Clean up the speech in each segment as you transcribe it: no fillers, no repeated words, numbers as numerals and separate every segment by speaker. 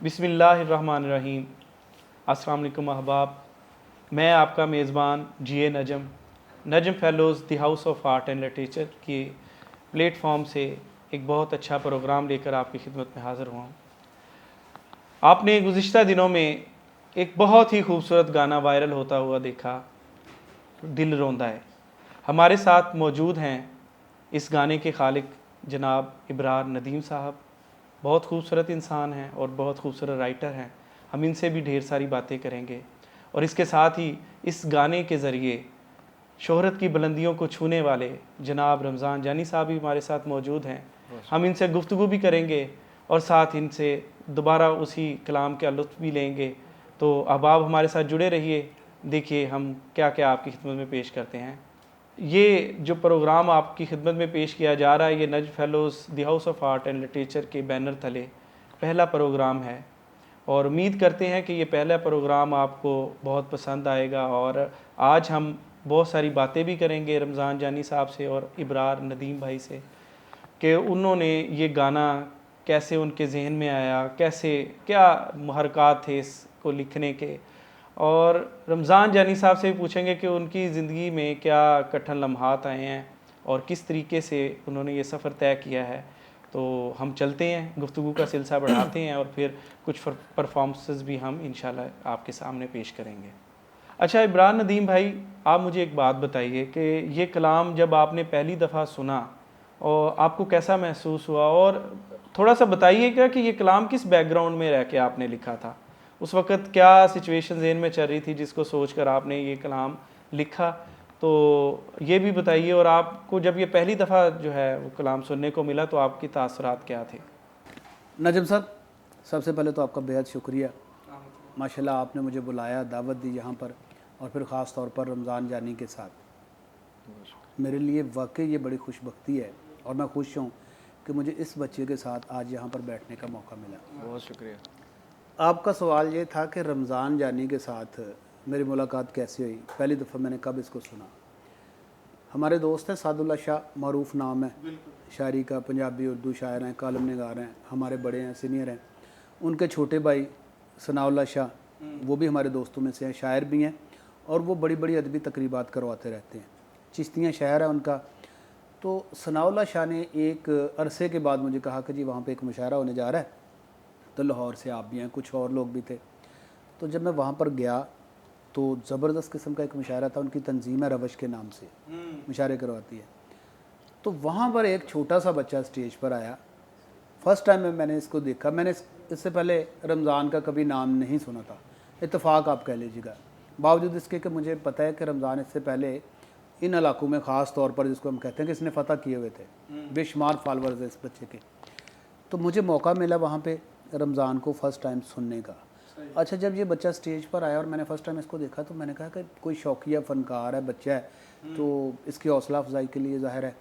Speaker 1: बिस्मिल्लाहिर्रहमानिर्रहीम। अस्सलाम वालेकुम अहबाब। मैं आपका मेज़बान जी Najam Najam fellows the house of art and literature के प्लेटफॉर्म से एक बहुत अच्छा प्रोग्राम लेकर आपकी खिदमत में हाज़िर हुआ हूँ। आपने गुज़िश्ता दिनों में एक बहुत ही खूबसूरत गाना वायरल होता हुआ देखा, दिल रोंदा है। हमारे साथ मौजूद हैं इस गाने के खालिक जनाब इब्रार नदीम साहब। बहुत खूबसूरत इंसान हैं और बहुत खूबसूरत राइटर हैं। हम इनसे भी ढेर सारी बातें करेंगे और इसके साथ ही इस गाने के ज़रिए शोहरत की बुलंदियों को छूने वाले जनाब रमज़ान जानी साहब भी हमारे साथ मौजूद हैं। हम इनसे गुफ्तगू भी करेंगे और साथ इनसे दोबारा उसी कलाम का लुत्फ़ भी लेंगे। तो अहबाब हमारे साथ जुड़े रहिए, देखिए हम क्या क्या आपकी खिदमत में पेश करते हैं। ये जो प्रोग्राम आपकी खिदमत में पेश किया जा रहा है, ये Naj fellows the house of art and literature के बैनर तले पहला प्रोग्राम है और उम्मीद करते हैं कि ये पहला प्रोग्राम आपको बहुत पसंद आएगा। और आज हम बहुत सारी बातें भी करेंगे रमज़ान जानी साहब से और इब्रार नदीम भाई से कि उन्होंने ये गाना कैसे उनके जहन में आया, कैसे क्या महरक़ात थे इसको लिखने के। और रमज़ान जानी साहब से भी पूछेंगे कि उनकी ज़िंदगी में क्या कठिन लम्हात आए हैं और किस तरीके से उन्होंने ये सफ़र तय किया है। तो हम चलते हैं, गुफ्तगू का सिलसिला बढ़ाते हैं और फिर कुछ परफॉर्मेंसेस भी हम इंशाल्लाह आपके सामने पेश करेंगे। अच्छा इब्रार नदीम भाई, आप मुझे एक बात बताइए कि ये कलाम जब आपने पहली दफ़ा सुना और आपको कैसा महसूस हुआ, और थोड़ा सा बताइएगा कि ये कलाम किस बैकग्राउंड में रह के आपने लिखा था, उस वक़्त क्या सिचुएशन ज़हन में चल रही थी जिसको सोचकर आपने ये कलाम लिखा। तो ये भी बताइए, और आपको जब ये पहली दफ़ा जो है वो कलाम सुनने को मिला तो आपकी तासुरात क्या थे।
Speaker 2: नजम साहब, सबसे पहले तो आपका बेहद शुक्रिया। माशाल्लाह आपने मुझे बुलाया, दावत दी यहाँ पर, और फिर ख़ास तौर पर रमज़ान जानी के साथ। मेरे लिए वाकई ये बड़ी खुशबख्ती है और मैं खुश हूँ कि मुझे इस बच्चे के साथ आज यहाँ पर बैठने का मौका मिला।
Speaker 1: बहुत शुक्रिया।
Speaker 2: आपका सवाल ये था कि रमज़ान जानी के साथ मेरी मुलाकात कैसे हुई, पहली दफ़ा मैंने कब इसको सुना। हमारे दोस्त हैं सादुल्ला शाह, मरूफ नाम है, शायरी का, पंजाबी उर्दू शायर हैं, कालम निगार हैं, हमारे बड़े हैं, सीनियर हैं। उनके छोटे भाई सनाउल्ला शाह, वो भी हमारे दोस्तों में से हैं, शायर भी हैं और वो बड़ी बड़ी अदबी तकरीबात करवाते रहते हैं। चिश्तियाँ शहर है उनका। तो सनाउल्ला शाह ने एक अरसे के बाद मुझे कहा कि जी वहाँ पे एक मुशायरा होने जा रहा है, तो लाहौर से आप भी हैं, कुछ और लोग भी थे। तो जब मैं वहाँ पर गया तो ज़बरदस्त किस्म का एक मुशायरा था, उनकी तंजीम है रवश के नाम से मुशायरे करवाती है। तो वहाँ पर एक छोटा सा बच्चा स्टेज पर आया। फ़र्स्ट टाइम में मैंने इसको देखा। मैंने इससे पहले रमज़ान का कभी नाम नहीं सुना था, इत्तेफाक आप कह लीजिएगा। बावजूद इसके कि मुझे पता है कि रमज़ान इससे पहले इन इलाकों में ख़ास तौर पर जिसको हम कहते हैं कि इसने फ़तह किए हुए थे, बेशुमार फॉलोअर्स है इस बच्चे के। तो मुझे मौका मिला वहाँ पे रमज़ान को फ़र्स्ट टाइम सुनने का। अच्छा, जब ये बच्चा स्टेज पर आया और मैंने फ़र्स्ट टाइम इसको देखा तो मैंने कहा कि कोई शौकिया फ़नकार है, बच्चा है, तो इसकी हौसला अफजाई के लिए ज़ाहिर है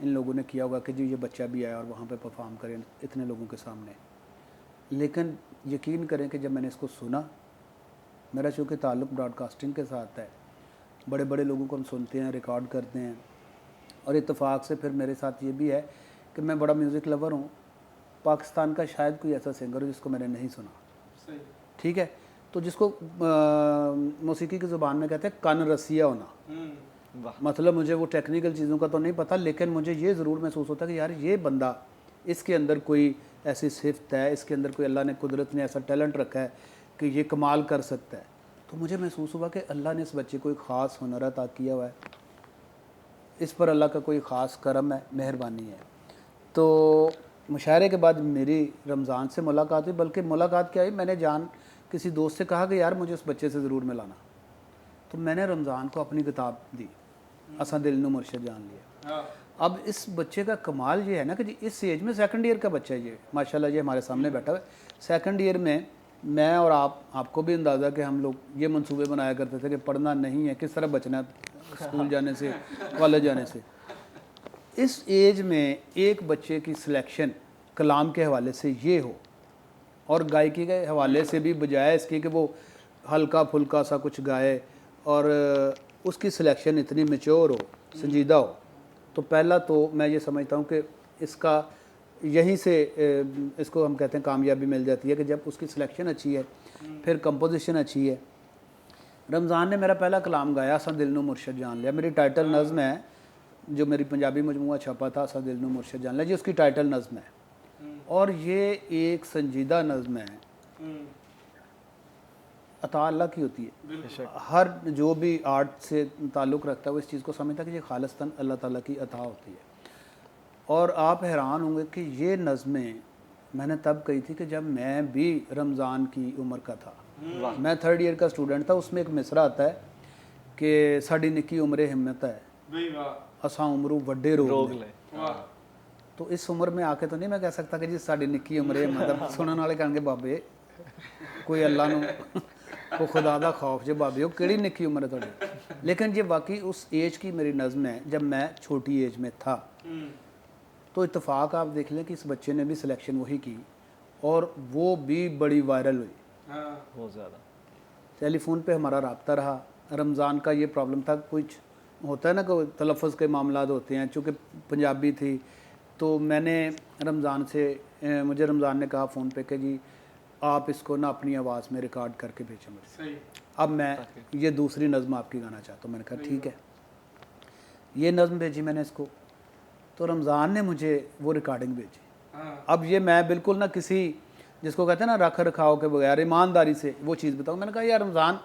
Speaker 2: इन लोगों ने किया होगा कि जी ये बच्चा भी आया और वहाँ पे परफॉर्म करें इतने लोगों के सामने। लेकिन यकीन करें कि जब मैंने इसको सुना, मेरा चूँकि ताल्लुक़ ब्रॉडकास्टिंग के साथ है, बड़े बड़े लोगों को हम सुनते हैं, रिकॉर्ड करते हैं, और इत्तेफाक से फिर मेरे साथ ये भी है कि मैं बड़ा म्यूज़िक लवर हूँ। पाकिस्तान का शायद कोई ऐसा सिंगर हो जिसको मैंने नहीं सुना, ठीक है, तो जिसको मौसीकी की ज़ुबान में कहते हैं कान रसिया होना। मतलब मुझे वो टेक्निकल चीज़ों का तो नहीं पता, लेकिन मुझे ये ज़रूर महसूस होता है कि यार ये बंदा, इसके अंदर कोई ऐसी सिफ़त है, इसके अंदर कोई अल्लाह ने, कुदरत ने ऐसा टैलेंट रखा है कि ये कमाल कर सकता है। तो मुझे महसूस हुआ कि अल्लाह ने इस बच्चे को एक ख़ास हुनर अता किया हुआ है, इस पर अल्लाह का कोई ख़ास करम है, मेहरबानी है। तो मुशायरे के बाद मेरी रमज़ान से मुलाकात हुई, बल्कि मुलाकात क्या हुई, मैंने किसी दोस्त से कहा कि यार मुझे उस बच्चे से ज़रूर मिलाना। तो मैंने रमज़ान को अपनी किताब दी, असा दिल नु मुर्शद जान लिया। अब इस बच्चे का कमाल ये है ना कि जी इस एज में, सेकंड ईयर का बच्चा है ये, माशाल्लाह, ये हमारे सामने बैठा हुआ है। सेकंड ईयर में मैं और आपको भी अंदाज़ा कि हम लोग ये मंसूबे बनाया करते थे कि पढ़ना नहीं है, किस तरह बचना है स्कूल जाने से, कॉलेज जाने से। इस एज में एक बच्चे की सिलेक्शन कलाम के हवाले से ये हो, और गायकी के हवाले से भी, बजाय इसके कि वो हल्का फुल्का सा कुछ गाए, और उसकी सिलेक्शन इतनी मैच्योर हो, संजीदा हो, तो पहला तो मैं ये समझता हूँ कि इसका यहीं से इसको हम कहते हैं कामयाबी मिल जाती है कि जब उसकी सिलेक्शन अच्छी है, फिर कंपोजिशन अच्छी है। रमज़ान ने मेरा पहला कलाम गाया, असा दिल नू मुर्शद जान लिया, मेरी टाइटल नज़्म है, जो मेरी पंजाबी मजमूआ छपा था असा दिल नू मुर्शद जान लिया, जी उसकी टाइटल नज़्म है। और ये एक संजीदा नज़्म है, अता अल्लाह की होती है। हर जो भी आर्ट से ताल्लुक़ रखता है वो इस चीज़ को समझता है कि ये खालिस्तन अल्लाह ताला की अता होती है। और आप हैरान होंगे कि ये नज़में मैंने तब कही थी कि जब मैं भी रमज़ान की उम्र का था। मैं 3rd ईयर का स्टूडेंट था। उसमें एक मिसरा आता है कि साड़ी निक्की उम्रे हिम्मत है, असा उम्रू वड्डे रोग ले। तो इस उम्र में आके तो नहीं मैं कह सकता कि जी साड़ी निक्की उम्रे मतलब सुनने वाले कहेंगे बाबे कोई अल्लाह नू को खुदा दा खौफ जे बाबे वो केड़ी निक्की उम्र है थोड़ी। लेकिन ये वाकई उस एज की मेरी नज़म है जब मैं छोटी एज में था। तो इत्तेफाक आप देख लें कि इस बच्चे ने भी सिलेक्शन वही की और वो भी बड़ी वायरल हुई,
Speaker 1: बहुत ज़्यादा।
Speaker 2: टेलीफोन पे हमारा रब्ता रहा। रमज़ान का ये प्रॉब्लम था, कुछ होता है ना कोई तलफ़ुज़ के मामला होते हैं, चूँकि पंजाबी थी तो मैंने रमज़ान से मुझे रमज़ान ने कहा फ़ोन पे कि जी आप इसको ना अपनी आवाज़ में रिकॉर्ड करके भेजें मुझे, अब मैं ये दूसरी नज़म आपकी गाना चाहता हूँ। मैंने कहा ठीक है, ये नज़म भेजी मैंने इसको, तो रमज़ान ने मुझे वो रिकॉर्डिंग भेजी। अब ये मैं बिल्कुल ना किसी जिसको कहते हैं ना रख रखाव के बगैर ईमानदारी से वो चीज़ बताऊँ। मैंने कहा यार रमज़ान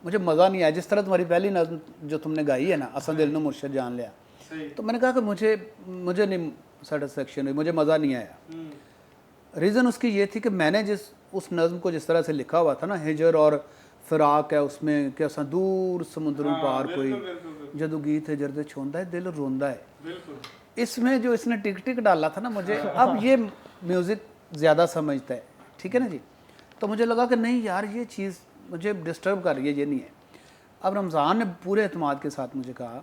Speaker 2: मुझे मज़ा नहीं आया, जिस तरह तुम्हारी पहली नज़म जो तुमने गाई है ना असा दिल नू मुर्शद जान लिया, तो मैंने कहा कि मुझे नहीं सेटिस्फेक्शन हुई, मुझे मज़ा नहीं आया। रीज़न उसकी ये थी कि मैंने उस नज़म को जिस तरह से लिखा हुआ था ना, हिजर और फिराक है उसमें कि असा दूर समुद्रों पार कोई जदू गीत हिजर दे छोंदा है दिल रोंदा है, इसमें जो इसने टिक टिक डाला था ना मुझे अब ये म्यूज़िक ज़्यादा समझता है, ठीक है ना जी। तो मुझे लगा कि नहीं यार ये चीज़ मुझे डिस्टर्ब कर रही है, ये नहीं है। अब रमज़ान ने पूरे एतमाद के साथ मुझे कहा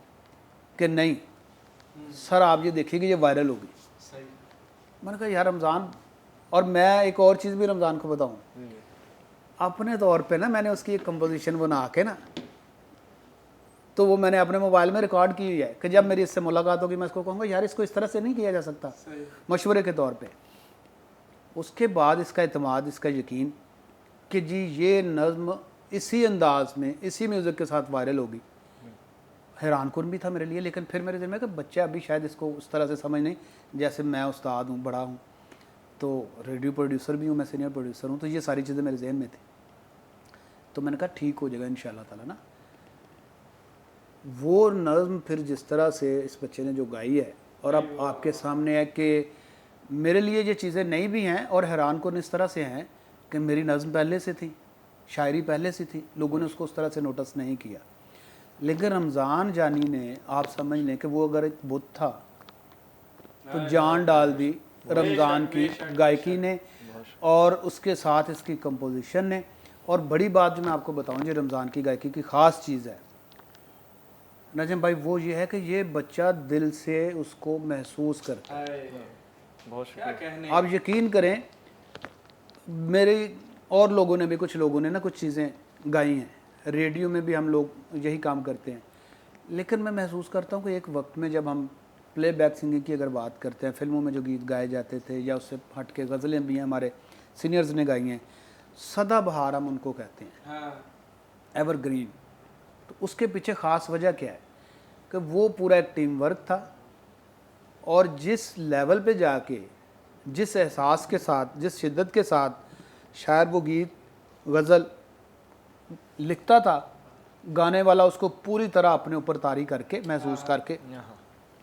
Speaker 2: कि नहीं सर आप ये देखिए कि ये वायरल होगी। मैंने कहा यार रमज़ान, और मैं एक और चीज़ भी रमज़ान को बताऊँ, अपने तौर पे ना मैंने उसकी एक कंपोजिशन बना के ना तो वो मैंने अपने मोबाइल में रिकॉर्ड की हुई है कि जब मेरी इससे मुलाकात होगी मैं इसको कहूँगा यार इसको इस तरह से नहीं किया जा सकता, मशवरे के तौर पे। उसके बाद इसका एतमाद, इसका यकीन कि जी ये नज़्म इसी अंदाज में इसी म्यूज़िक के साथ वायरल होगी, हैरान कुन भी था मेरे लिए। लेकिन फिर मेरे दिल में कि बच्चा अभी शायद इसको उस तरह से समझ नहीं, जैसे मैं उस्ताद हूँ, बड़ा हूँ, तो रेडियो प्रोड्यूसर भी हूँ, मैं सीनियर प्रोड्यूसर हूँ, तो ये सारी चीज़ें मेरे जहन में थी। तो मैंने कहा ठीक हो जाएगा इंशाअल्लाह ताला ना। वो नज़्म फिर जिस तरह से इस बच्चे ने जो गाई है और अब आपके सामने है कि मेरे लिए ये चीज़ें नई भी हैं और हैरान कुन इस तरह से हैं कि मेरी नज़्म पहले से थी, शायरी पहले से थी, लोगों ने उसको उस तरह से नोटिस नहीं किया। लेकिन रमज़ान जानी ने, आप समझ लें कि वो अगर एक बुत था तो जान डाल दी रमज़ान की गायकी ने और उसके साथ इसकी कंपोजिशन ने। और बड़ी बात जो मैं आपको बताऊं जी रमज़ान की गायकी की ख़ास चीज़ है नजम भाई, वो ये है कि ये बच्चा दिल से उसको महसूस करता है। बहुत आप यकीन करें, मेरे और लोगों ने भी, कुछ लोगों ने ना कुछ चीज़ें गाई हैं, रेडियो में भी हम लोग यही काम करते हैं। लेकिन मैं महसूस करता हूँ कि एक वक्त में जब हम प्लेबैक सिंगिंग की अगर बात करते हैं, फिल्मों में जो गीत गाए जाते थे या उससे हट के गज़लें भी हैं हमारे सीनियर्स ने गाई हैं, सदाबहार हम उनको कहते हैं, एवरग्रीन। तो उसके पीछे ख़ास वजह क्या है कि वो पूरा एक टीम वर्क था और जिस लेवल पे जाके, जिस एहसास के साथ, जिस शिद्दत के साथ शायर वो गीत गज़ल लिखता था, गाने वाला उसको पूरी तरह अपने ऊपर तारी करके महसूस करके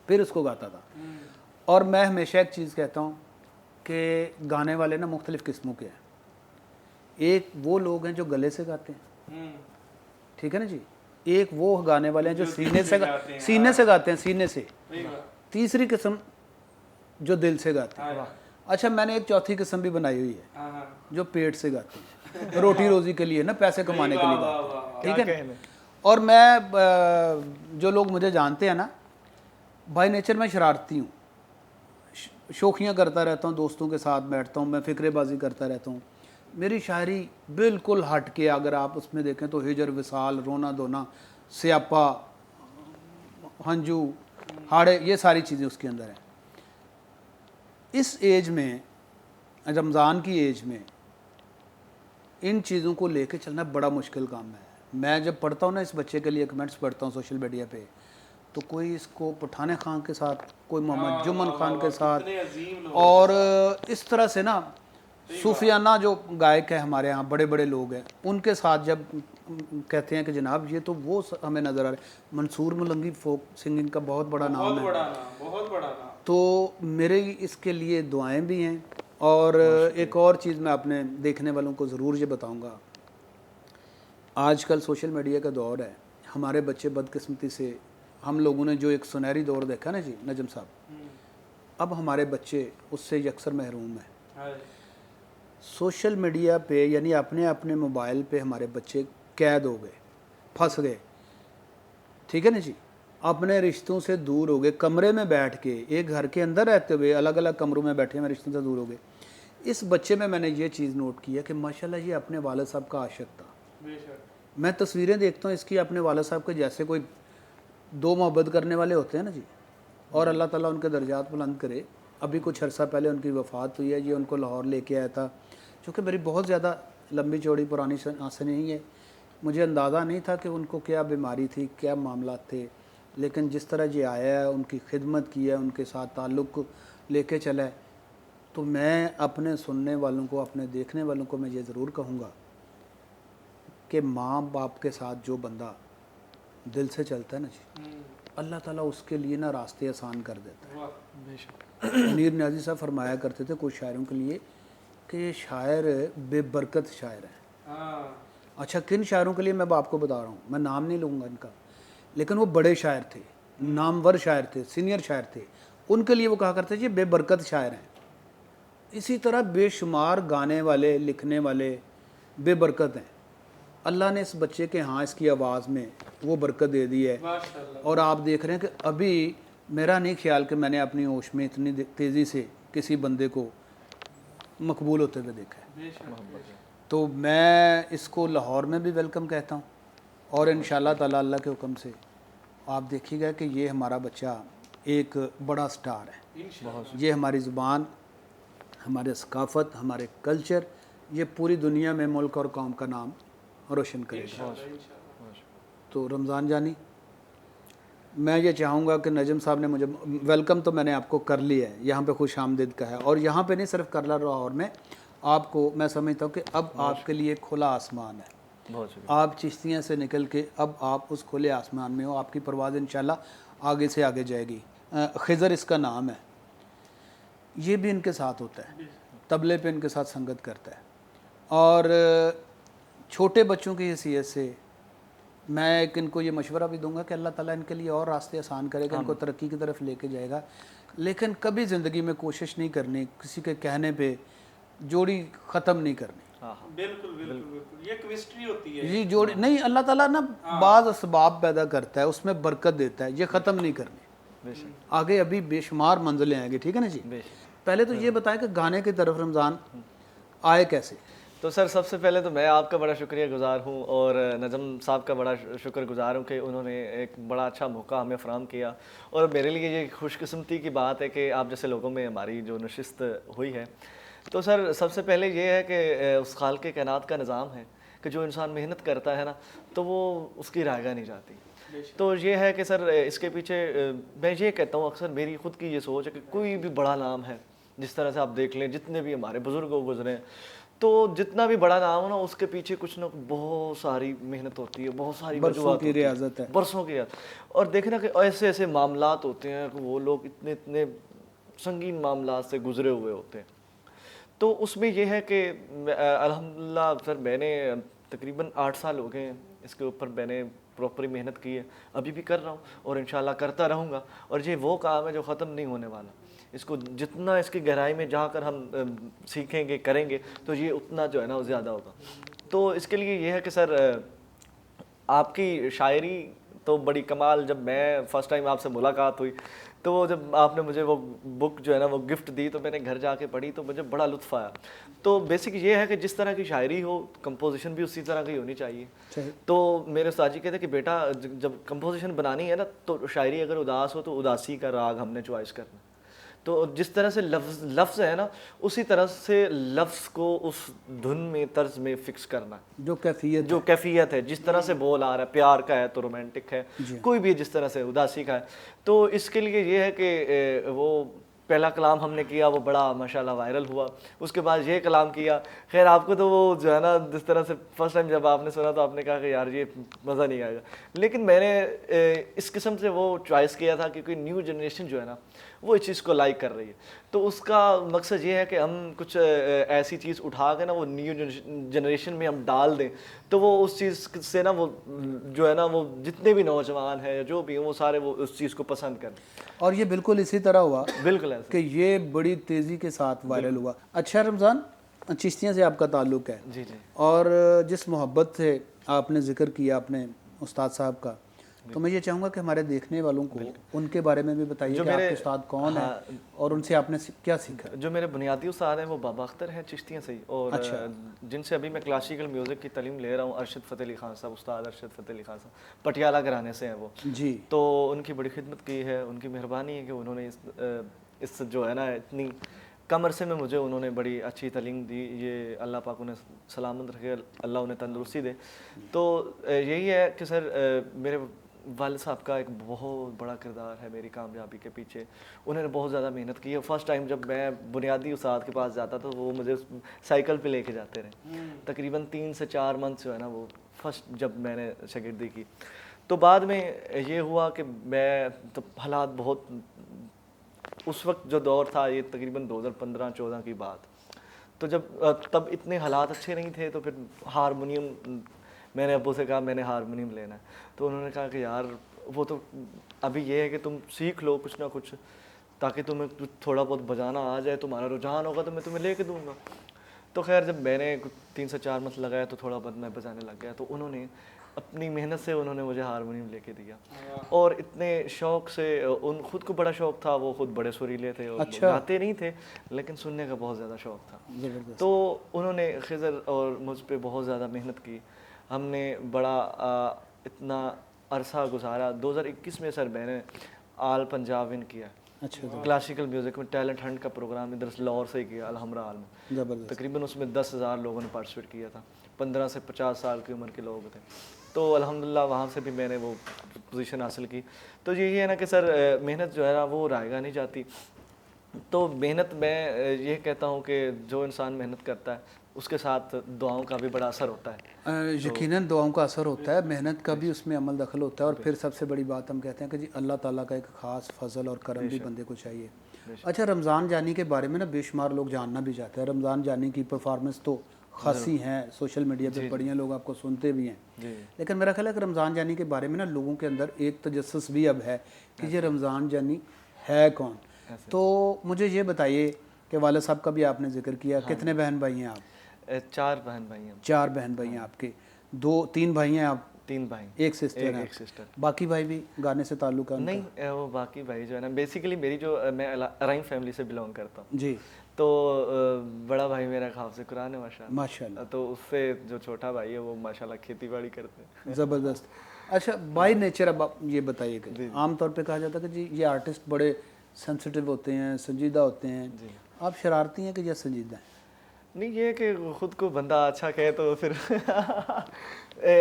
Speaker 2: फिर उसको गाता था। और मैं हमेशा एक चीज़ कहता हूँ कि गाने वाले ना मुख्तलिफ़ किस्मों के हैं। एक वो लोग हैं जो गले से गाते हैं, ठीक है ना जी, एक वो गाने वाले हैं जो सीने से गाते हैं, सीने से। तीसरी किस्म जो दिल से गाते हैं। अच्छा, मैंने एक चौथी किस्म भी बनाई हुई है जो पेट से गाते हैं, रोटी रोज़ी के लिए ना, पैसे कमाने के लिए गाते हैं, ठीक है। और मैं जो लोग मुझे जानते हैं ना, बाय नेचर मैं शरारती हूँ, शौखियाँ करता रहता हूँ, दोस्तों के साथ बैठता हूँ, मैं फ़िक्रेबाजी करता रहता हूँ। मेरी शायरी बिल्कुल हट के अगर आप उसमें देखें तो हिजर, विसाल, रोना धोना, स्यापा, हंजू, हाड़े, ये सारी चीज़ें उसके अंदर हैं। इस एज में, रमज़ान की एज में इन चीज़ों को लेके चलना बड़ा मुश्किल काम है। मैं जब पढ़ता हूँ ना, इस बच्चे के लिए कमेंट्स पढ़ता हूँ सोशल मीडिया पे, तो कोई इसको पठाने खान के साथ, कोई मोहम्मद जुम्मन खान के साथ, और इस तरह से ना सूफियाना जो गायक है हमारे यहाँ, बड़े बड़े लोग हैं, उनके साथ जब कहते हैं कि जनाब ये, तो वो हमें नज़र आ रहा है। मंसूर मुलंगी फोक सिंगिंग का बहुत बड़ा नाम है,
Speaker 1: बहुत बड़ा नाम।
Speaker 2: तो मेरे इसके लिए दुआएं भी हैं। और एक और चीज़ मैं अपने देखने वालों को ज़रूर ये बताऊंगा, आजकल सोशल मीडिया का दौर है, हमारे बच्चे बदकिस्मती से, हम लोगों ने जो एक सुनहरी दौर देखा ना जी नजम साहब, अब हमारे बच्चे उससे अक्सर महरूम हैं। सोशल मीडिया पे यानी अपने अपने मोबाइल पे हमारे बच्चे कैद हो गए, फंस गए, ठीक है ना जी, अपने रिश्तों से दूर हो गए, कमरे में बैठ के, एक घर के अंदर रहते हुए अलग अलग कमरों में बैठे हुए रिश्तों से दूर हो गए। इस बच्चे में मैंने ये चीज़ नोट की है कि माशाल्लाह ये अपने वालिद साहब का आशिक था। मैं तस्वीरें देखता हूँ इसकी, अपने वालिद साहब के जैसे कोई दो मोहब्बत करने वाले होते हैं ना जी, और अल्लाह ताला उनके दर्जात बुलंद करे। अभी कुछ अर्सा पहले उनकी वफ़ात हुई है, ये उनको लाहौर लेके आया था, चूँकि मेरी बहुत ज़्यादा लंबी चौड़ी पुरानी आंखें नहीं है, मुझे अंदाज़ा नहीं था कि उनको क्या बीमारी थी, क्या मामला थे, लेकिन जिस तरह ये आया है, उनकी खिदमत की है, उनके साथ ताल्लुक़ लेके चला है, तो मैं अपने सुनने वालों को, अपने देखने वालों को मैं ये ज़रूर कहूँगा कि माँ बाप के साथ जो बंदा दिल से चलता है ना जी, अल्लाह ताला उसके लिए ना रास्ते आसान कर देता है। मुनीर न्याज़ी साहब फरमाया करते थे कुछ शायरों के लिए कि ये शायर बेबरकत शायर हैं। अच्छा, किन शायरों के लिए मैं आपको बता रहा हूँ, मैं नाम नहीं लूँगा इनका, लेकिन वो बड़े शायर थे, नामवर शायर थे, सीनियर शायर थे, उनके लिए वो कहा करते थे ये बेबरकत शायर हैं। इसी तरह बेशुमार गाने वाले, लिखने वाले बेबरकत हैं। अल्लाह ने इस बच्चे के, हाँ, इसकी आवाज़ में वो बरकत दे दी है। और आप देख रहे हैं कि अभी मेरा नहीं ख्याल कि मैंने अपनी होश में इतनी तेज़ी से किसी बंदे को मकबूल होते हुए देखा है। तो मैं इसको लाहौर में भी वेलकम कहता हूँ, और इंशाअल्लाह ताला अल्लाह के हुक्म से आप देखिएगा कि ये हमारा बच्चा एक बड़ा स्टार है। ये हमारी ज़ुबान, हमारे सकाफ़त, हमारे कल्चर, ये पूरी दुनिया में मुल्क और कौम का नाम रोशन करेगा। तो रमज़ान जानी, मैं ये चाहूँगा कि नजम साहब ने मुझे वेलकम तो मैंने आपको कर लिया है, यहाँ पे खुश आमदीद का है, और यहाँ पे नहीं सिर्फ कर ला लाहौर में, आपको मैं समझता हूँ कि अब आपके लिए खुला आसमान है। आप चिश्तियाँ से निकल के अब आप उस खुले आसमान में हो, आपकी परवाज़ इंशाल्लाह आगे से आगे जाएगी। खिज़र इसका नाम है, ये भी इनके साथ होता है, तबले पे इनके साथ संगत करता है। और छोटे बच्चों की हैसियत से मैं एक इनको ये मशवरा भी दूंगा कि अल्लाह ताला इनके लिए और रास्ते आसान करेगा, इनको तरक्की की तरफ लेके जाएगा, लेकिन कभी ज़िंदगी में कोशिश नहीं करनी किसी के कहने पे जोड़ी ख़त्म नहीं करनी।
Speaker 1: बिल्कुल बिल्कुल बिल्कुल, ये केमिस्ट्री होती है
Speaker 2: जी, जोड़ी नहीं, अल्लाह ताला ना बाज़ असबाब पैदा करता है, उसमें बरकत देता है, ये ख़त्म नहीं करनी। आगे अभी बेशुमार मंजिलें आएंगी, ठीक है ना जी। पहले तो ये बताएं कि गाने की तरफ रमज़ान आए कैसे।
Speaker 3: तो सर, सबसे पहले तो मैं आपका बड़ा शुक्रिया गुज़ार हूँ, और नजम साहब का बड़ा शुक्रगुज़ार हूँ कि उन्होंने एक बड़ा अच्छा मौका हमें फ़राहम किया। और मेरे लिए ये खुशकिस्मती की बात है कि आप जैसे लोगों में हमारी जो नशिस्त हुई है। तो सर, सबसे पहले ये है कि उस खालिक़ कायनात का निज़ाम है कि जो इंसान मेहनत करता है ना, तो वो उसकी रायगा नहीं जाती। तो ये है कि सर, इसके पीछे मैं ये कहता हूँ, अक्सर मेरी ख़ुद की ये सोच है कि कोई भी बड़ा नाम है, जिस तरह से आप देख लें जितने भी हमारे बुज़ुर्ग गुजरे हैं, तो जितना भी बड़ा नाम हो ना, उसके पीछे कुछ ना बहुत सारी मेहनत होती है, बहुत सारी
Speaker 2: बरसों की रियाजत है,
Speaker 3: बरसों की। और देखें ना कि ऐसे ऐसे मामलात होते हैं कि वो लोग इतने इतने संगीन मामलात से गुजरे हुए होते हैं। तो उसमें यह है कि अल्हम्दुलिल्लाह सर, मैंने तकरीबन 8 साल हो गए हैं इसके ऊपर, मैंने प्रॉपरली मेहनत की है, अभी भी कर रहा हूँ और इंशाल्लाह करता रहूँगा। और ये वो काम है जो ख़त्म नहीं होने वाला। इसको जितना इसकी गहराई में जाकर हम सीखेंगे, करेंगे, तो ये उतना जो है ना वो ज़्यादा होगा। तो इसके लिए ये है कि सर, आपकी शायरी तो बड़ी कमाल, जब मैं फ़र्स्ट टाइम आपसे मुलाकात हुई, तो जब आपने मुझे वो बुक जो है ना वो गिफ्ट दी, तो मैंने घर जाके पढ़ी, तो मुझे बड़ा लुत्फ़ आया। तो बेसिक ये है कि जिस तरह की शायरी हो, कंपोजिशन भी उसी तरह की होनी चाहिए। तो मेरे उस्ताद जी कहते कि बेटा, जब कंपोजिशन बनानी है ना, तो शायरी अगर उदास हो तो उदासी का राग हमने चॉइस करना। तो जिस तरह से लफ्ज़ है ना, उसी तरह से लफ्ज़ को उस धुन में, तर्ज में फिक्स करना,
Speaker 2: जो कैफियत
Speaker 3: जो कैफियत है, जिस तरह से बोल आ रहा है, प्यार का है तो रोमांटिक है,
Speaker 2: जी।
Speaker 3: कोई भी जिस तरह से उदासी का है। तो इसके लिए ये है कि वो पहला कलाम हमने किया, वो बड़ा माशाल्लाह वायरल हुआ। उसके बाद ये कलाम किया, खैर आपको तो वो जो है ना, जिस तरह से फर्स्ट टाइम जब आपने सुना तो आपने कहा कि यार ये मज़ा नहीं आएगा, लेकिन मैंने इस किस्म से वो चॉइस किया था क्योंकि न्यू जनरेशन जो है ना, वो इस चीज़ को लाइक कर रही है। तो उसका मकसद ये है कि हम कुछ ऐसी चीज़ उठा के ना वो न्यू जनरेशन में हम डाल दें, तो वो उस चीज़ से ना वो जो है ना, वो जितने भी नौजवान हैं जो भी हैं, वो सारे वो उस चीज़ को पसंद करें।
Speaker 2: और ये बिल्कुल इसी तरह हुआ
Speaker 3: बिल्कुल ऐसे।
Speaker 2: कि ये बड़ी तेज़ी के साथ वायरल हुआ। अच्छा रमज़ान, चिश्तियाँ से आपका ताल्लुक़ है,
Speaker 3: जी जी।
Speaker 2: और जिस मोहब्बत से आपने ज़िक्र किया अपने उस्ताद साहब का, तो मैं ये चाहूँगा कि हमारे देखने वालों को उनके बारे में भी बताइए कि आपके उस्ताद कौन है और उनसे आपने क्या सीखा।
Speaker 3: जो मेरे बुनियादी उस्ताद हैं वो बाबा अख्तर हैं चिश्तियाँ से ही, और जिनसे अभी मैं क्लासिकल म्यूज़िक की तालीम ले रहा हूँ, अरशद फ़तेह अली खान साहब, उस्ताद अरशद फ़तेह अली खान साहब पटियाला घराने से हैं वो
Speaker 2: जी।
Speaker 3: तो उनकी बड़ी खिदमत की है, उनकी मेहरबानी है कि उन्होंने इस जो है ना, इतनी कम अरसे में मुझे उन्होंने बड़ी अच्छी तालीम दी। ये अल्लाह पाक उन्हें सलामत रखे, अल्लाह उन्हें तंदुरुस्ती दे। तो यही है कि सर मेरे वालिद साहब का एक बहुत बड़ा किरदार है मेरी कामयाबी के पीछे। उन्होंने बहुत ज़्यादा मेहनत की है। फर्स्ट टाइम जब मैं बुनियादी उस्ताद के पास जाता तो वो मुझे साइकिल पे लेके जाते रहे, तकरीबन 3 से 4 मंथ जो है ना, वो फर्स्ट जब मैंने शागिर्दी की। तो बाद में ये हुआ कि मैं तो हालात बहुत, उस वक्त जो दौर था ये तकरीबन 2015-14 की बात, तो जब तब इतने हालात अच्छे नहीं थे, तो फिर हारमोनियम मैंने अब्बू से कहा मैंने हारमोनियम लेना है। तो उन्होंने कहा कि यार वो तो अभी ये है कि तुम सीख लो कुछ ना कुछ, ताकि तुम्हें थोड़ा बहुत बजाना आ जाए, तुम्हारा रुझान होगा तो मैं तुम्हें लेके दूंगा। तो खैर जब मैंने 3 से 4 मंथ लगाया तो थोड़ा बहुत मैं बजाने लग गया। तो उन्होंने अपनी मेहनत से उन्होंने मुझे हारमोनियम लेके दिया, और इतने शौक़ से, उन खुद को बड़ा शौक़ था, वो खुद बड़े सुरीले थे और
Speaker 2: अच्छा।
Speaker 3: गाते नहीं थे लेकिन सुनने का बहुत ज़्यादा शौक़ था। तो उन्होंने खिज़र और मुझ पर बहुत ज़्यादा मेहनत की। हमने बड़ा इतना अरसा गुजारा। 2021 में सर मैंने आल पंजाब विन किया।
Speaker 2: अच्छा।
Speaker 3: क्लासिकल म्यूज़िक में टैलेंट हंट का प्रोग्राम इधर लाहौर से ही किया, अलहमरा हाल में।
Speaker 2: ज़बरदस्त।
Speaker 3: तकरीबन उसमें 10,000 लोगों ने पार्टिसिपेट किया था, 15 से 50 साल की उम्र के लोग थे। तो अल्हम्दुलिल्लाह वहाँ से भी मैंने वो पोजीशन हासिल की। तो यही है ना कि सर मेहनत जो है ना वो रायगा नहीं जाती। तो मेहनत मैं ये कहता हूँ कि जो इंसान मेहनत करता है उसके साथ दुआओं का भी बड़ा असर होता है।
Speaker 2: यकीनन दुआओं का असर होता है, मेहनत का भी उसमें अमल दखल होता है। और फिर सबसे बड़ी बात हम कहते हैं कि जी अल्लाह ताला का एक ख़ास फजल और करम भी बंदे को चाहिए। अच्छा, रमज़ान जानी के बारे में ना बेशुमार लोग जानना भी चाहते हैं। रमज़ान जानी की परफॉर्मेंस तो खासी हैं, सोशल मीडिया पे पढ़ी हैं, लोग आपको सुनते भी हैं, लेकिन मेरा ख्याल है कि रमज़ान जानी के बारे में ना लोगों के अंदर एक तजस्सुस भी अब है कि ये रमज़ान जानी है कौन। तो मुझे ये बताइए कि वालिद साहब का भी आपने जिक्र किया, कितने बहन भाई हैं आप?
Speaker 3: 4 बहन भाई हैं।
Speaker 2: 4 बहन भाई हैं आपके। 3 भाई हैं आप?
Speaker 3: 3 भाई,
Speaker 2: एक सिस्टर है।
Speaker 3: एक सिस्टर।
Speaker 2: बाकी भाई भी गाने से ताल्लुक है उनका?
Speaker 3: नहीं, वो बाकी भाई जो है ना, बेसिकली मेरी जो मैं अराइम फैमिली से बिलोंग करता हूँ
Speaker 2: जी।
Speaker 3: तो बड़ा भाई मेरा हाफ़िज़ कुरान है माशाल्लाह।
Speaker 2: माशाल्लाह।
Speaker 3: तो उससे जो छोटा भाई है वो माशाल्लाह खेती बाड़ी करते हैं।
Speaker 2: ज़बरदस्त। अच्छा, बाय नेचर अब आप ये बताइए कि आमतौर पे कहा जाता है कि जी ये आर्टिस्ट बड़े सेंसिटिव होते हैं, संजीदा होते हैं, आप शरारती हैं कि या संजीदा हैं?
Speaker 3: नहीं, ये कि खुद को बंदा अच्छा कहे तो फिर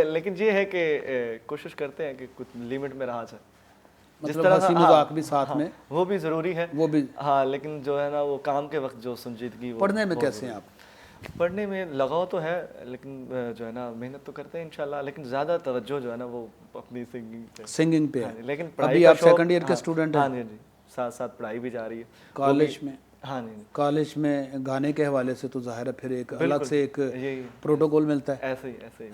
Speaker 3: लेकिन ये है कि कोशिश करते हैं कि कुछ लिमिट में रहा जाए।
Speaker 2: मतलब हंसी मजाक भी साथ में
Speaker 3: वो भी ज़रूरी है,
Speaker 2: वो भी।
Speaker 3: हाँ, लेकिन जो है ना वो काम के वक्त जो संजीदगी।
Speaker 2: पढ़ने में कैसे हैं आप?
Speaker 3: पढ़ने में लगाव तो है, लेकिन जो है ना मेहनत तो करते हैं इंशाल्लाह, लेकिन ज़्यादा तवज्जो जो है ना वो अपनी सिंगिंग पे है। लेकिन
Speaker 2: अभी आप सेकंड ईयर के स्टूडेंट हैं?
Speaker 3: हाँ जी, साथ साथ पढ़ाई भी जा रही है
Speaker 2: कॉलेज में।
Speaker 3: हाँ नहीं,
Speaker 2: कॉलेज में गाने के हवाले से तो ज़ाहिर है फिर एक अलग से एक प्रोटोकॉल मिलता है।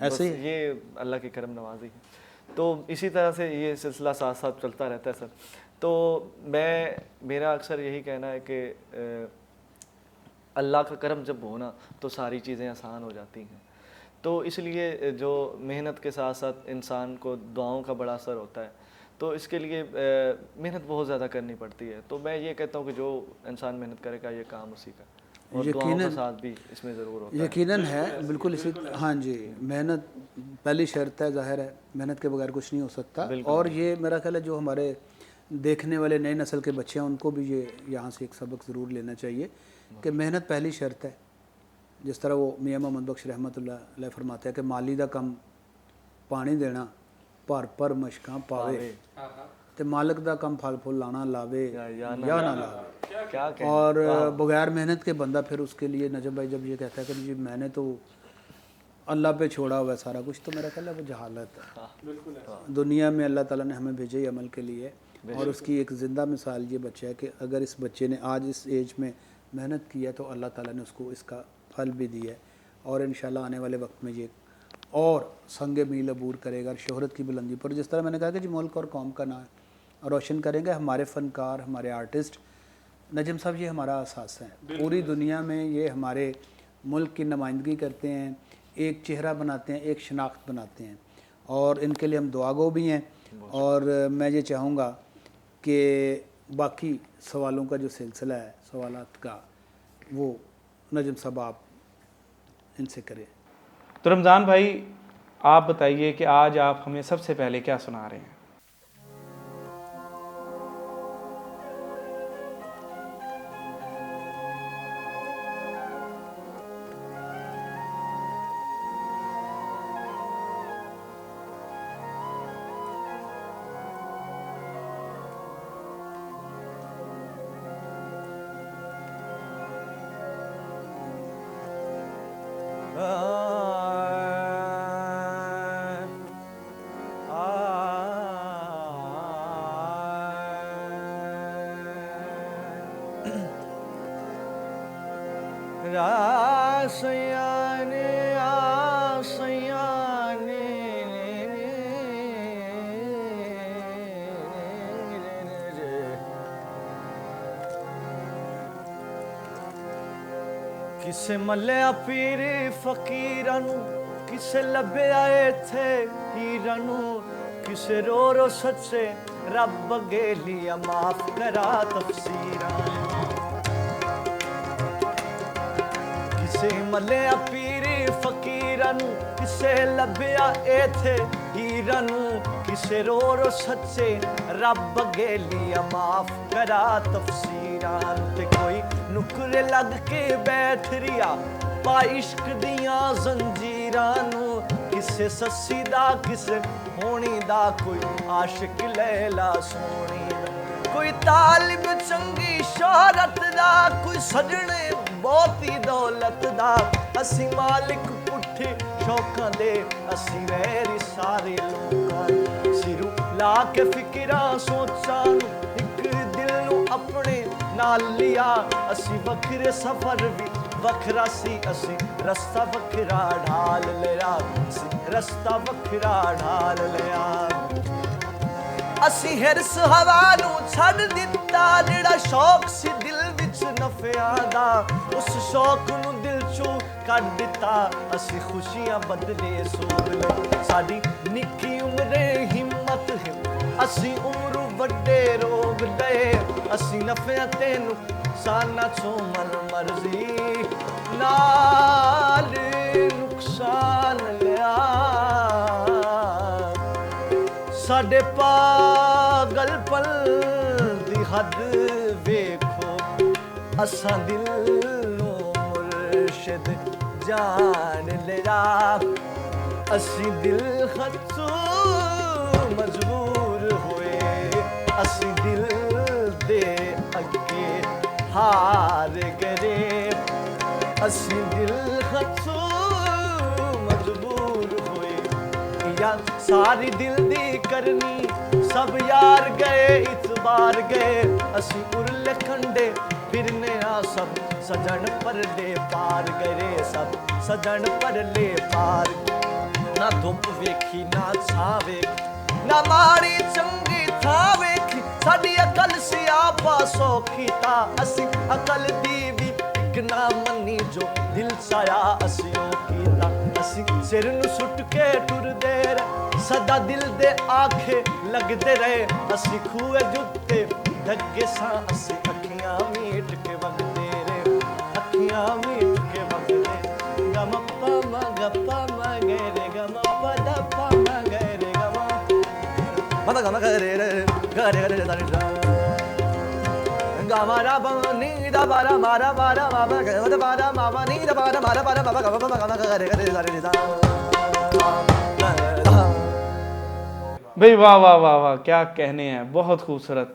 Speaker 3: ऐसे ही ये अल्लाह की करम नवाजी है। तो इसी तरह से ये सिलसिला साथ साथ चलता रहता है सर। तो मेरा अक्सर यही कहना है कि अल्लाह का करम जब हो ना तो सारी चीज़ें आसान हो जाती हैं। तो इसलिए जो मेहनत के साथ साथ इंसान को दुआओं का बड़ा असर होता है, तो इसके लिए मेहनत बहुत ज़्यादा करनी पड़ती है। तो मैं ये कहता हूँ कि जो इंसान मेहनत करेगा ये काम उसी का, और दुआओं का साथ भी इसमें ज़रूर होता है।
Speaker 2: यकीनन है, बिल्कुल इसी। हाँ जी, मेहनत पहली शर्त है, ज़ाहिर है मेहनत के बगैर कुछ नहीं हो सकता। और ये मेरा ख्याल है जो हमारे देखने वाले नए नस्ल के बच्चे हैं उनको भी ये यहाँ से एक सबक ज़रूर लेना चाहिए कि मेहनत पहली शर्त है। जिस तरह वो मियाँ मोहम्मद बख्श रहमतुल्लाह अलैह फरमाते हैं कि माली दा कम पानी देना भर भर मशकां पावे ते मालिक दा कम फल फुल लाना लावे या ना लावे।
Speaker 3: क्या
Speaker 2: और बगैर मेहनत के बंदा फिर उसके लिए नजम भाई जब ये कहता है कि जी मैंने तो अल्लाह पे छोड़ा हुआ है सारा कुछ, तो मेरा ख्याल है वो जहालत है। दुनिया में अल्लाह ताला ने हमें भेजे ही अमल के लिए, और उसकी एक ज़िंदा मिसाल ये बच्चा है कि अगर इस बच्चे ने आज इस एज में मेहनत की है तो अल्लाह ताला ने उसको इसका फल भी दिया है, और इंशाल्लाह आने वाले वक्त में ये और संगे मील अबूर करेगा और शोहरत की बुलंदी पर, जिस तरह मैंने कहा कि जी मुल्क और कौम का नाम रोशन करेंगे हमारे फ़नकार, हमारे आर्टिस्ट। नजम साहब ये हमारा असास है, पूरी दुनिया में ये हमारे मुल्क की नुमाइंदगी करते हैं, एक चेहरा बनाते हैं, एक शनाख्त बनाते हैं, और इनके लिए हम दुआगो भी हैं। और मैं ये चाहूँगा कि बाकी सवालों का जो सिलसिला है सवालात का, वो नजम साहब आप इनसे करें।
Speaker 1: तो रमज़ान भाई आप बताइए कि आज आप हमें सबसे पहले क्या सुना रहे हैं?
Speaker 3: किसे मल्लिया पीर फकीरां नू, किसे लभ्या इत्थे हीरां नू, किसे रो रो सच्चे रब अगे लिया माफ करा तफसीरां। किसे मल्लिया पीर फकीरां नू, किसे लभ्या इत्थे हीरां नू, किसे रो रो सच्चे रब अगे लिया माफ करा तफसीरां। ते कोई नुकरे लग के बैठ रिया पा इश्क दियां जंजीरां नू, किसे सस्सी दा किसे होनी दा, कोई आशिक लैला सोनी दा, कोई तालिब चंगी शोहरत दा, कोई सजने बहुती दौलत दा। असी मालिक पुठे शौकां दे, असी वैरी सारे लोकां। सिरू ला के फिक्रां सोचां नू, इक दिल नू अपने नाल लिया। असी वखरे सफर भी वखरा सी, असी रस्ता वखरा ढाल लिया, असी रस्ता वखरा ढाल लिया। असी हिरस हवा नू छड़ दिता, जेड़ा शौक सी दिल विच नफियां दा, उस शौक नू दिल चों कढ दिता। असी खुशियां बदले सोग ले, साडी निक्की उमरे हिम्मत है, असी उम्र वड्डे रोग ले। असी नफियां तेनू साना चो मन मर्जी नाल नुकसान लिया। साडे पागल पल दी हद वेखो, असां दिल नू मुर्शिद जान लिया। असी दिल खतों मजबूर होए, असी दिल दे अगे हार गए। असी दिल खतों मजबूर होए, या सारी दिल दी करनी सब यार गए इतबार गए। असी उरले खंडे फिरने आ सब सजन परले पार गए, सब सजन परले पार। ना धुप वेखी ना छां वेखी, ना माड़ी चंगी थां वेखी, साडी अकल सियापा सौखी ता। असी अकल दी भी इक ना मन्नी, जो दिल चाया असी ओ कीता। असी सिर नू सुट के टुरदे रहे, सदा दिल दे आखे लगदे रहे। असी खूए जुत्ते धगे सां, असी अखियां मीट के वगदे रहे, अखियां मीट के वगदे। गमप्पा मा गप्पा मा गे रे, गमप्पा दप्पा मा गे रे, गमा मा गा मा गा रे रे, गरे गरे दा रे दा गा मा रा ब नी दा बा रा मा रा मा गा दा बा रा मा मा नी दा बा रा मा गा मा गा मा गा गरे गरे दा रे दा।
Speaker 1: भाई वाह वाह वाह वाह, क्या कहने हैं, बहुत खूबसूरत,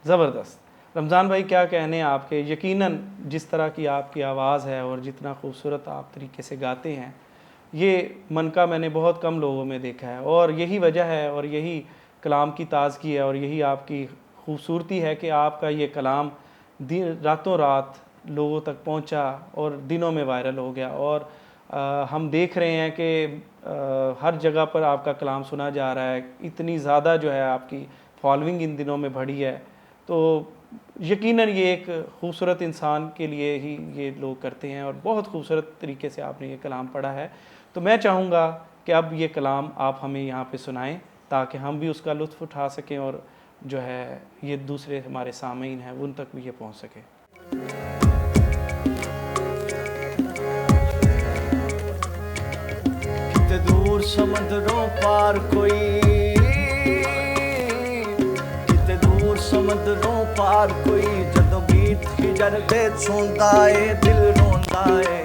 Speaker 1: ज़बरदस्त। रमज़ान भाई क्या कहने हैं आपके, यकीनन जिस तरह की आपकी आवाज़ है और जितना खूबसूरत आप तरीके से गाते हैं, ये मन का मैंने बहुत कम लोगों में देखा है। और यही वजह है और यही कलाम की ताज़गी है और यही आपकी खूबसूरती है कि आपका ये कलाम रातों रात लोगों तक पहुंचा और दिनों में वायरल हो गया। और हम देख रहे हैं कि हर जगह पर आपका कलाम सुना जा रहा है, इतनी ज़्यादा जो है आपकी फॉलोइंग इन दिनों में बढ़ी है। तो यकीनन ये एक खूबसूरत इंसान के लिए ही ये लोग करते हैं और बहुत खूबसूरत तरीके से आपने ये कलाम पढ़ा है। तो मैं चाहूँगा कि अब ये कलाम आप हमें यहाँ पे सुनाएं ताकि हम भी उसका लुत्फ़ उठा सकें और जो है ये दूसरे हमारे सामीन हैं उन तक भी ये पहुँच सके।
Speaker 3: कितने दूर समंदरों पार कोई, कितने दूर समंदरों पार कोई, जदों गीत हिजर दे छूंदा है दिल रोंदा है,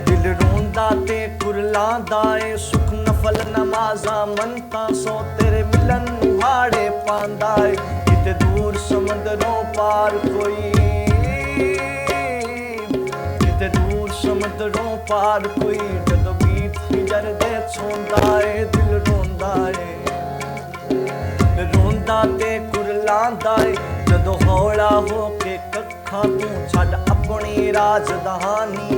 Speaker 3: दिल रोंदा ते कुरलांदा है, सुख नफल नमाज़ां मनता सो तेरे मिलन मुहाड़े पांदा है। कितने दूर समंदरों पार कोई, कितने दूर समंदरों पार कोई, जदों गीत हिजर दे छूंदा है दिल रोंदा है, रोंदा ते कुरलांदा है, जदों हौला हो के कक्खां तू छड़ अपनी राजधानी,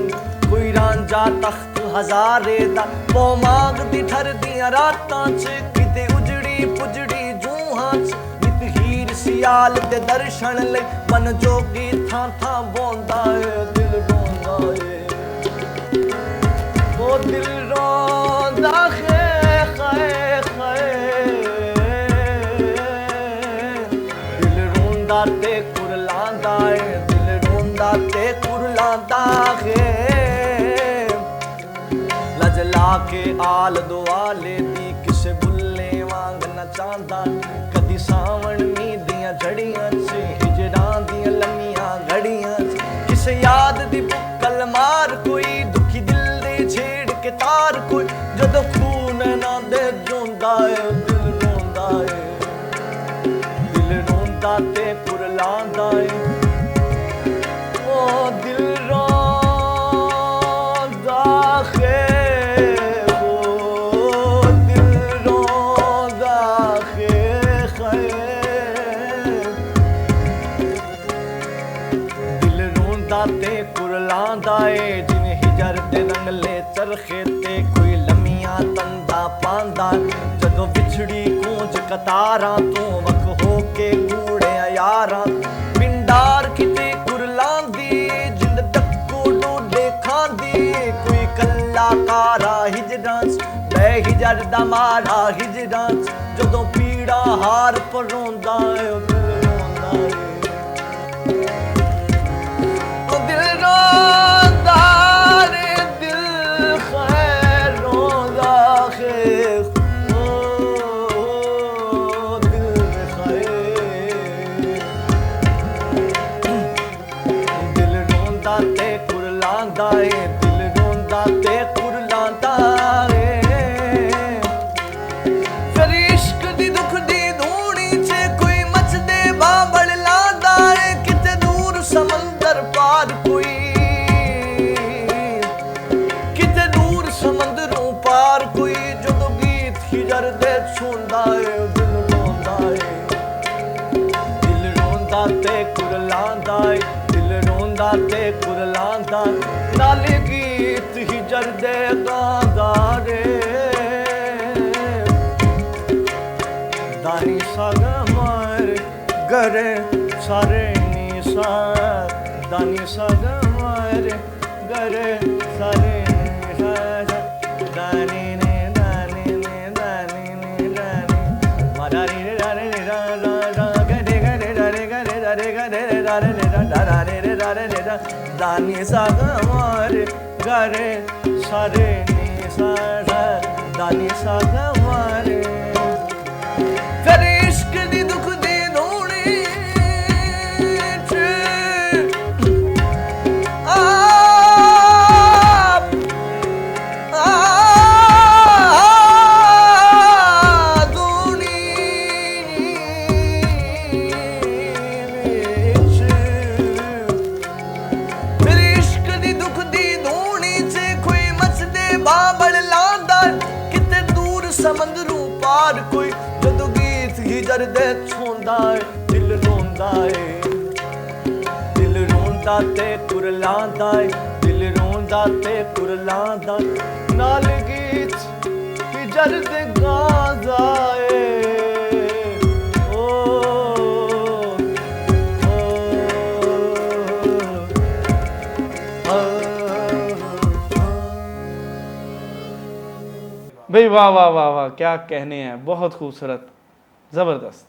Speaker 3: कोई रांझा तख्त हज़ारे दा पौ मांगदी ठरदियां रातां च, किते उजड़ी पुजड़ी जूहां च, नित हीर सियाल दे दर्शन ले मन जोगी थां थां बोंदा है, दिल रोंदा है, ओ दिल रोंदा खे खे खे, दिल रोंदा ते कुरलांदा है, दिल रोंदा ते कुरलांदा है, लजला के आल दुआले दी किसे बुल्ले वांग नचांदा, कदी सावण मीं दियां झड़ियां च हिजरां दियां लम्मियां घड़ियां च, किसे याद दी बुक्कल मार कोई, दुखी दिल दे छेड़ के तार कोई, जदों खून ना दे जोंदा है दिल रोंदा है, दिल रोंदा ते कुरलांदा है, ओ दिल रोंदा है, ते कुरलांदा है, जिन्हें हिजर दे रंगले चरखे ते कोई लम्मियां तंदा पांदा, जदों बिछड़ी कूंज कतारां तू वक हो के कूड़े यारां, पिंडार किते कुरलांदी जिंद डक्कू डोडे खांदी, कोई कल्ला कारा हिजरां बै हिजर दा मारा हिजरां, जदों पीड़ा हार पर रोंदा है दिल रोंदा है, दिल रोंदा रे दिल खैर रोंदा खैर, ओ दिल खैर, दिल रोंदा ते कुरलांदा है, दिल रोंदा ते कुरलांदा है, फिर इश्क दी दुख दी धूनी च कोई मचदे बांबड़ लांदा है, किते दूर समंदर पार कोई, किते दूर समंदरों पार कोई, जदों गीत हिजर दे छूंदा है दिल रोंदा है, दिल रोंदा ते कुरलांदा है, दिल रोंदा ते कुरलांदा, नाले गीत हिजर दे गांदा रे, दानी साग मार गरे सारे निसा, दानी साग मार गरे सारे निसा, दानी ने दानी ने दानी ने दानी, मारा रे रे रे रा रा रा गरे गरे रे गरे रे गरे रे रा रे रे रा रे रे, दानी साग मार गरे सारे निसा, दानी साग मार, फिर इश्क दी समंदरू पार कोई जदों गीत हिजर दे छुंदा है दिल रोंदा है दिल रोंदा ते कुरलांदा है दिल रोंदा ते कुरलांदा नाल गीत हिजर दे गांदा है
Speaker 1: भाई वाह वाह वाह वाह, क्या कहने हैं, बहुत खूबसूरत, ज़बरदस्त।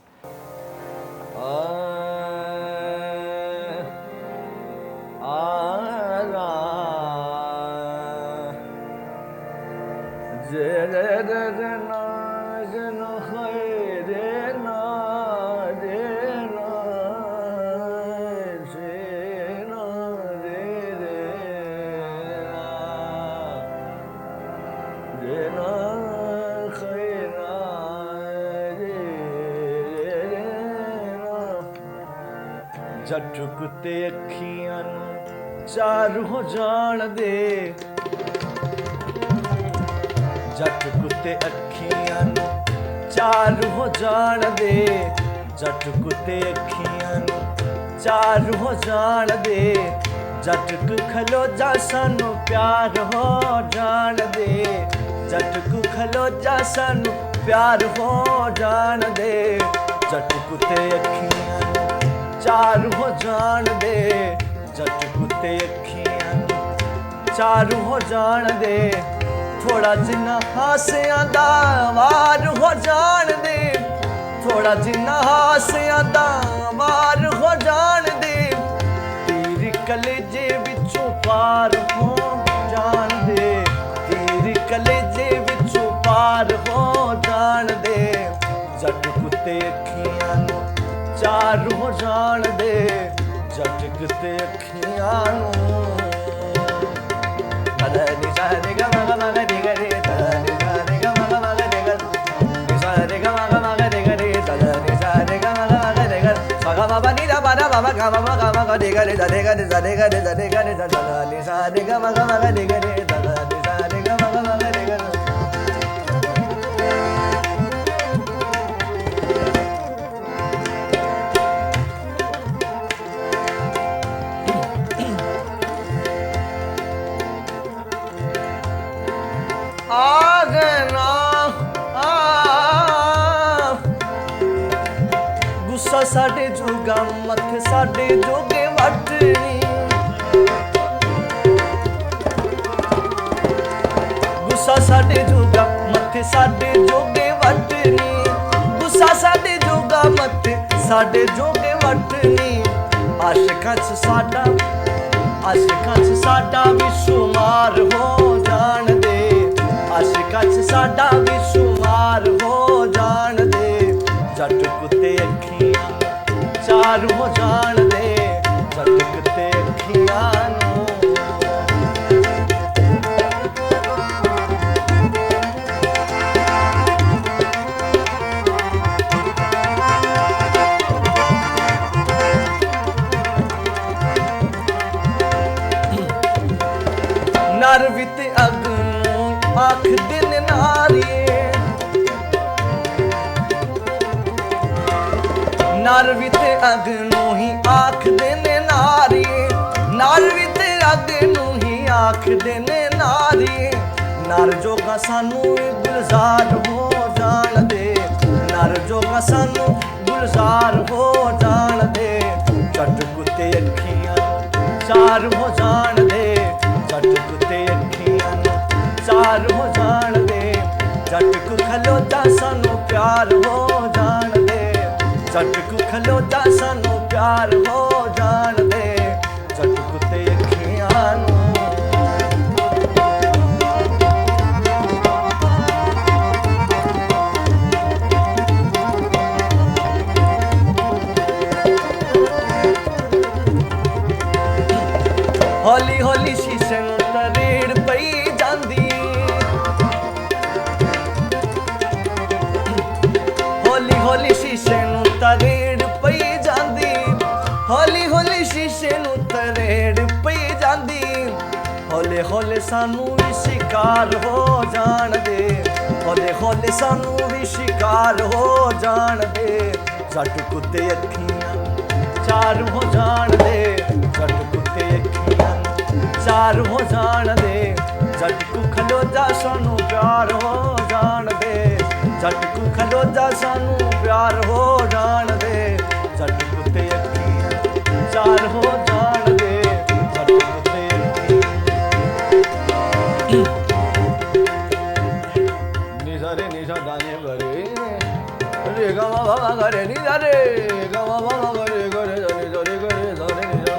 Speaker 3: जट कुत्ते अखियां चार हो जान दे जट कुत्ते अखियां चार हो जान दे जट कुत्ते अखियां चार हो जान दे जट खलो जा सानू प्यार हो जान दे जट खलो जा सानू प्यार हो जान दे जट कुत्ते अखियां चार हो जान दे जट कुत्ते अखियां चार हो जान दे थोड़ा जिन्ना हासियां दा वार हो जान दे थोड़ा जिन्ना हासियां दा वार हो जान दे तेरी कलेजे विचों पार हो जान दे तेरी कलेजे विचों पार हो जान दे जट कुत्ते अखियां चार हो जान दे जट कुत्ते अखियां नी सा रे ग म ग म ग रे ग रे ध नी सा रे ग म ग म ग रे ग नी सा रे ग म ग म ग रे ग रे ध नी सा रे ग म ग म ग रे ग सा ग म प नी रा प रा म ग म ग म ग रे ग रे ध रे ग रे ध रे ग रे ध रे ग रे ध नी सा रे ग म ग म ग रे ग रे ध नी सा रे ग म ग म ग रे ग गुस्सा साडे जोगा मत साडे जोगे वटनी गुस्सा साडे जोगा मत साडे जोगे वटनी गुस्सा साडे जोगा मत साडे जोगे वटनी आशिकां च साडा भी शुमार हो जान दे आशिकां च साडा भी शुमार हो जान दे जट कुत्ते अखियां चार हो जान दे जट कुत्ते अखियां नर वित अग्नू आख दिन नारिये नर वित अग्नू ही आख दिन नारिये नर वित अग्नू ही आख दिन नारिये नर जोगा सानू गुलजार हो जान दे नर जोगा सानू गुलजार हो जान दे जट कुत्ते अखियां चार हो जान दे जट कुत्ते अखियां चार हो जान दे जट को खलोता सानू प्यार हो जान दे जट को खलोता सानू प्यार हो जान दे जट कुत्ते अखियां हौली हौली शीशे नूं तरेड़ पई जांदी हौली हौली शीशे नूं तरेड़ पई जांदी हौली हौली शीशे नूं तरेड़ पई जांदी हौले हौले सानू भी शिकार हो जान दे हौले हौले ते सानू भी शिकार हो जान दे जट कुत्ते अखियां चार हो जान दे जट कुत्ते अखियां चार हो जान दे जट को खलो जा सानू प्यार हो जान दे जट को खलो जा सानू प्यार हो जान दे जट कुत्ते अखियां चार हो जान दे जट कुत्ते निसा रे निसा दाने गरे रे गा मा बा गरे निसा रे गा मा बा गरे गरे जाने जाने गरे जाने निसा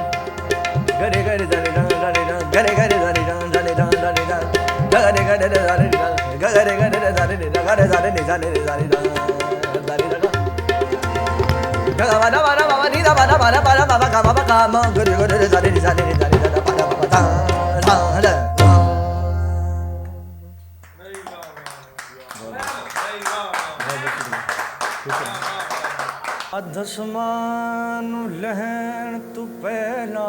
Speaker 3: गरे गरे जाने जाने गरे गरे जाने जाने जाने गरे गरे जाने गरे गरे जाने गरे जाने जाने जाने गा मा ना मा ना मा नी दा मा ना मा ना मा ना मा गा मा गा मा गरे गरे जाने जाने जाने दा पा दा पा दा दा दसमान लहन तू पहला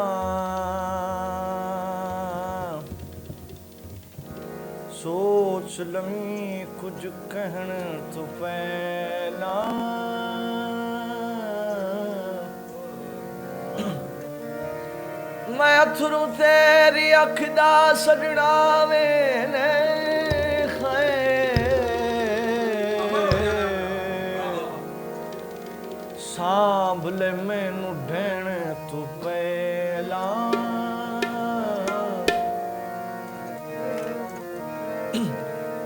Speaker 3: सोच लमी कुछ कहन तू पहला मैं अथरू तेरी अख दा सजना वेने सांभले मैनू ढेण तू पहला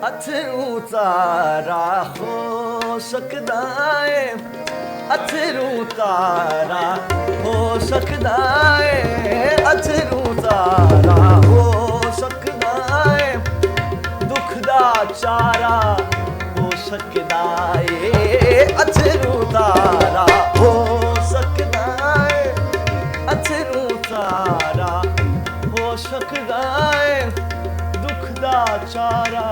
Speaker 3: अथरू तारा हो सकदा है अथरू तारा हो सकदा है अथरू तारा हो सकदा है दुख दा चारा हो सकदा है अथरू तारा हो सकदा है अथरू तारा हो सकदा है दुख दा चारा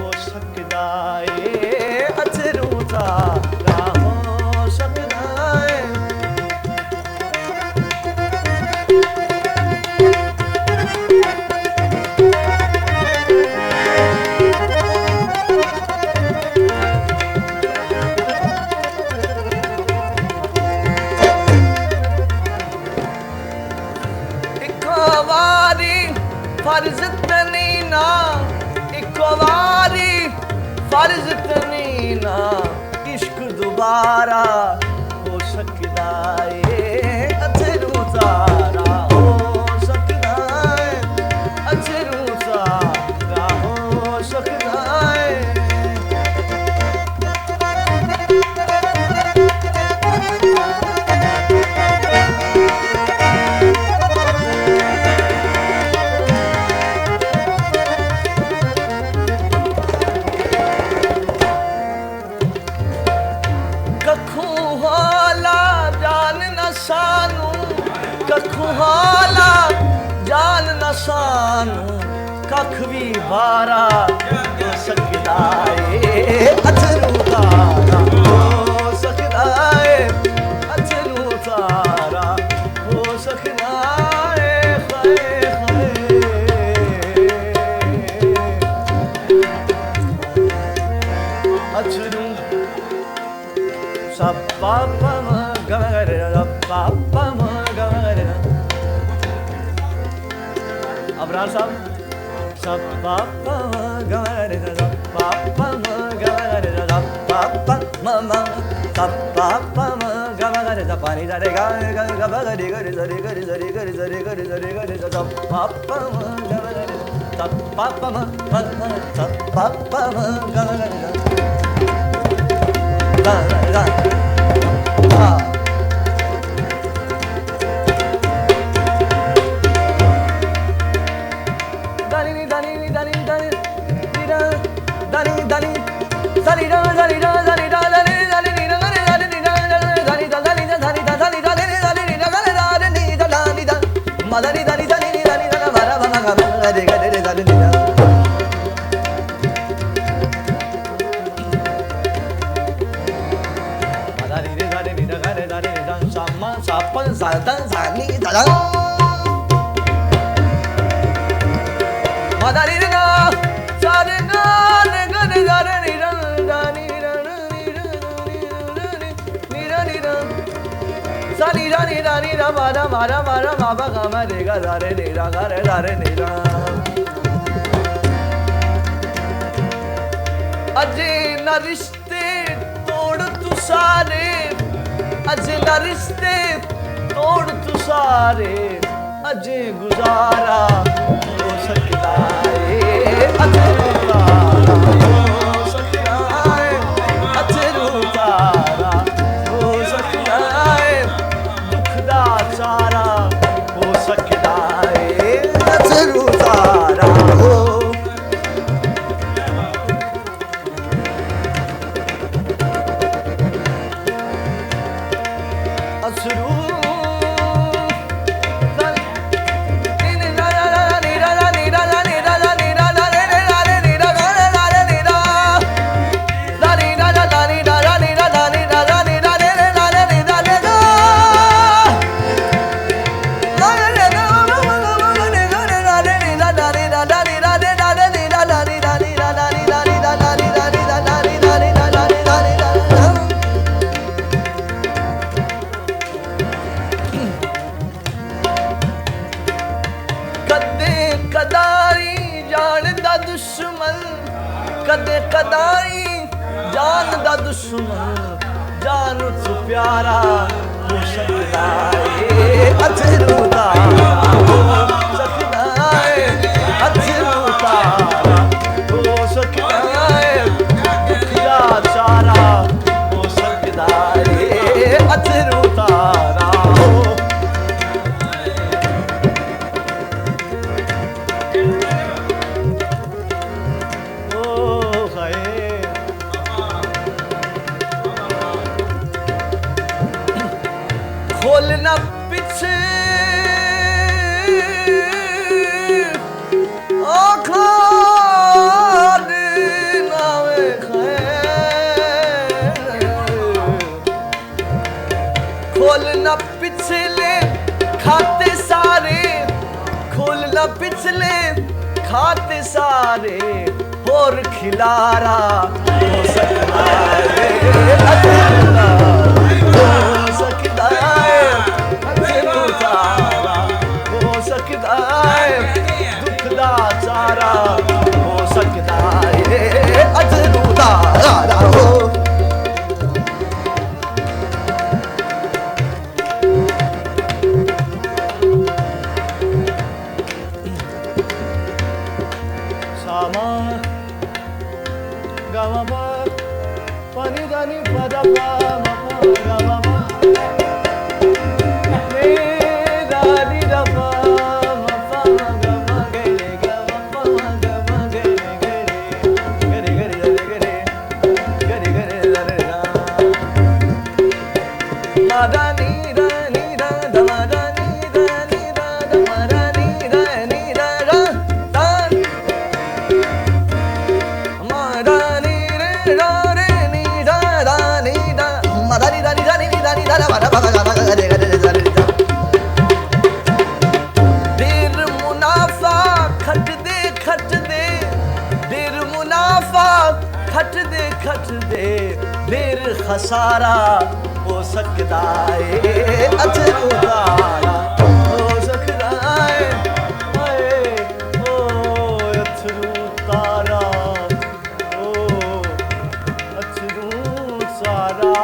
Speaker 3: हो सकदा है अथरू तारा हो सकदा है फर्ज तनी ना इको वारी फर्ज तनी ना इश्क दोबारा हो सकदा है अथरू तारा हो सकदा है अथरू तारा हो सकदा है खुहाला जान न सानू कख भी बारा हो सकदा है अथरू तारा हो सकदा है अथरू तारा हो सकदा है अथरू सब पापा मगर पापा अबरार साहब सब पापा गरे सब पापा गरे सब पापा ममा सब पापा गरे सब पानी जा रे गा गा गा रे रे रे रे रे रे रे रे रे रे सब पापा गरे सब पापा सब पापा गरे गा गा गा नी रा मारा मारा मारा माबा गामा रे गा रे नी रा गा रे नी रा अजे न रिश्ते तोड़ तू सारे अजे न रिश्ते तोड़ तू सारे अजे गुजारा हो सकता है अजे गुजारा हो सकता है अजे गुजारा हो सकता है दुख दा चारा हो सकता है अजे गुजारा हो असरू कदे कदाई जान दा दुश्मन जान तू प्यारा हो सकता है अथरू तारा हो सकता है अथरू तारा हो सकता है दुखिया चारा हो सकता है अथरू तारा हो खोलना पीछे आखार नावे खोलना पिछले खाते सारे खोलना पिछले खाते सारे और खिलारा हो सकता है हो सकता है अथरू तारा हो सकता है दुख दा चारा हो सकता है अथरू तारा हो सामा gamma pani dani pada pa ma ga ma me da ni da pa ma pa ma ga ma ga re ga ma pa ma ga ma ga re ga re ga re ga re ga re ga re ga re ga ma da ni da da ma da ni da da ma da ni da da da ma da ni re da देर मुनाफा खट दे देर मुनाफा खट दे देर खसारा हो सकता है अथरू तारा हो सकता है ओ अथरू तारा ओ अथरू सारा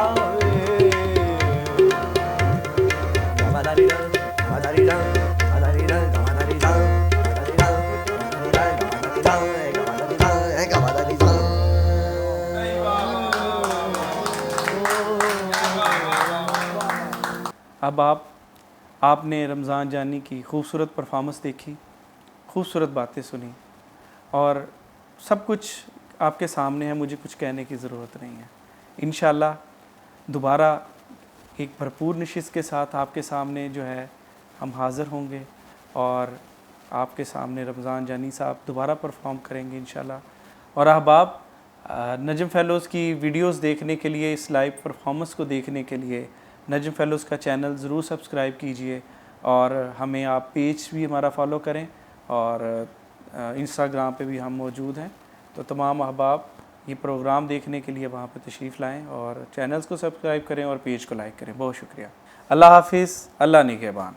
Speaker 1: अब आपने रमज़ान जानी की खूबसूरत परफॉर्मेंस देखी, खूबसूरत बातें सुनी और सब कुछ आपके सामने है, मुझे कुछ कहने की ज़रूरत नहीं है। इंशाल्लाह दोबारा एक भरपूर नशिस्त के साथ आपके सामने जो है हम हाज़िर होंगे और आपके सामने रमज़ान जानी साहब दोबारा परफॉर्म करेंगे इंशाल्लाह। और अहबाब नजम फ़ेलोज़ की वीडियोस देखने के लिए, इस लाइव परफॉर्मेंस को देखने के लिए नजम फ़ेलोज़ का चैनल ज़रूर सब्सक्राइब कीजिए और हमें आप पेज भी हमारा फॉलो करें और इंस्टाग्राम पे भी हम मौजूद हैं। तो तमाम अहबाब ये प्रोग्राम देखने के लिए वहाँ पर तशरीफ़ लाएँ और चैनल्स को सब्सक्राइब करें और पेज को लाइक करें। बहुत शुक्रिया। अल्लाह हाफिज़, अल्लाह निगहबान।